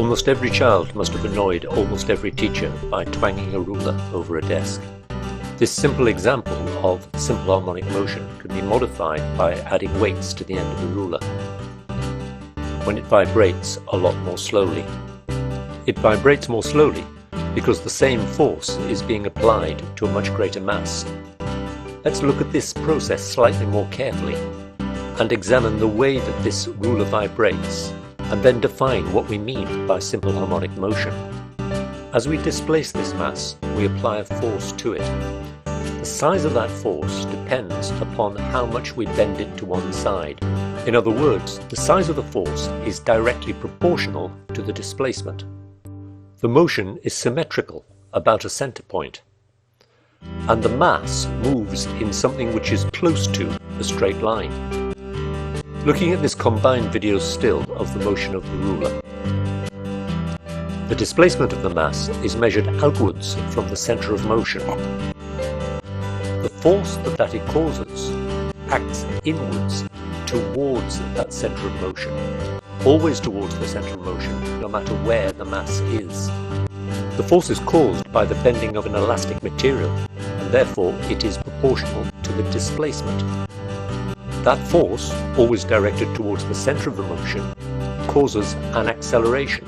Almost every child must have annoyed almost every teacher by twanging a ruler over a desk. This simple example of simple harmonic motion can be modified by adding weights to the end of the ruler. When it vibrates a lot more slowly. It vibrates more slowly because the same force is being applied to a much greater mass. Let's look at this process slightly more carefully and examine the way that this ruler vibrates, and then define what we mean by simple harmonic motion. As we displace this mass, we apply a force to it. The size of that force depends upon how much we bend it to one side. In other words, the size of the force is directly proportional to the displacement. The motion is symmetrical about a center point, and the mass moves in something which is close to a straight line. Looking at this combined video still of the motion of the ruler, the displacement of the mass is measured outwards from the center of motion. The force that it causes acts inwards towards that center of motion, always towards the center of motion, no matter where the mass is. The force is caused by the bending of an elastic material, and therefore it is proportional to the displacement. That force, always directed towards the center of the motion, causes an acceleration.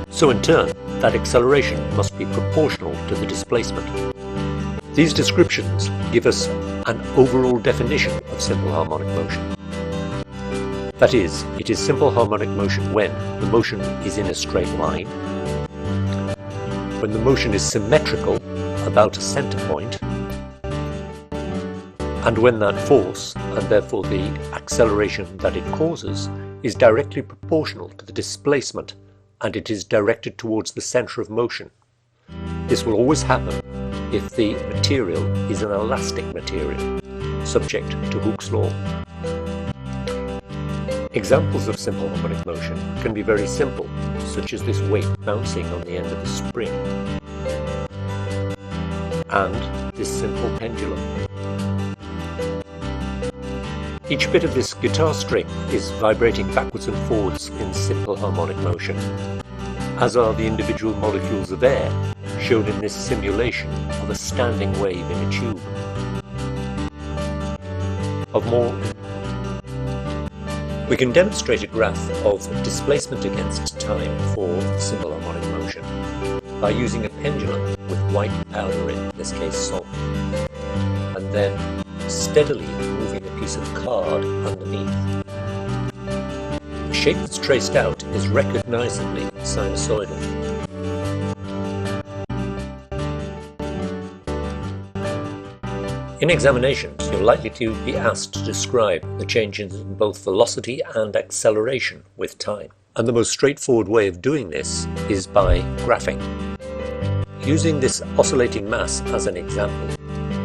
So in turn, that acceleration must be proportional to the displacement. These descriptions give us an overall definition of simple harmonic motion. That is, it is simple harmonic motion when the motion is in a straight line, when the motion is symmetrical about a center point, and when that force, and therefore the acceleration that it causes, is directly proportional to the displacement, and it is directed towards the center of motion. This will always happen if the material is an elastic material, subject to Hooke's law. Examples of simple harmonic motion can be very simple, such as this weight bouncing on the end of a spring, and this simple pendulum. Each bit of this guitar string is vibrating backwards and forwards in simple harmonic motion, as are the individual molecules of air shown in this simulation of a standing wave in a tube. We can demonstrate a graph of displacement against time for simple harmonic motion by using a pendulum with white powder in this case salt, and then steadily moving a piece of card underneath. The shape that's traced out is recognizably sinusoidal. In examinations, you're likely to be asked to describe the changes in both velocity and acceleration with time. And the most straightforward way of doing this is by graphing. Using this oscillating mass as an example,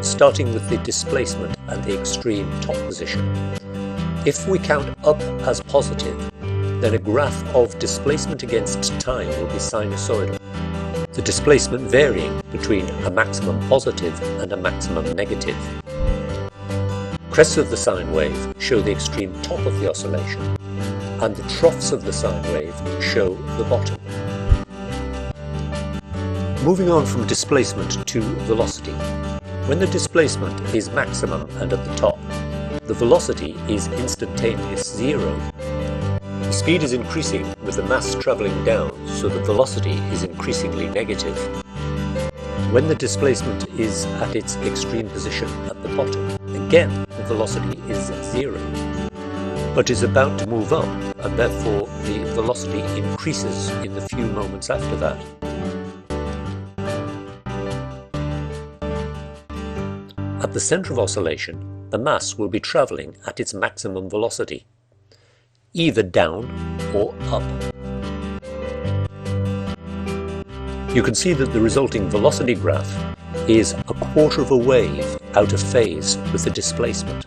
starting with the displacement and the extreme top position. If we count up as positive, then a graph of displacement against time will be sinusoidal, the displacement varying between a maximum positive and a maximum negative. Crests of the sine wave show the extreme top of the oscillation, and the troughs of the sine wave show the bottom. Moving on from displacement to velocity. When the displacement is maximum and at the top, the velocity is instantaneous zero. The speed is increasing with the mass travelling down, so the velocity is increasingly negative. When the displacement is at its extreme position at the bottom, again the velocity is zero, but is about to move up, and therefore the velocity increases in the few moments after that. At the centre of oscillation, the mass will be travelling at its maximum velocity, either down or up. You can see that the resulting velocity graph is a quarter of a wave out of phase with the displacement.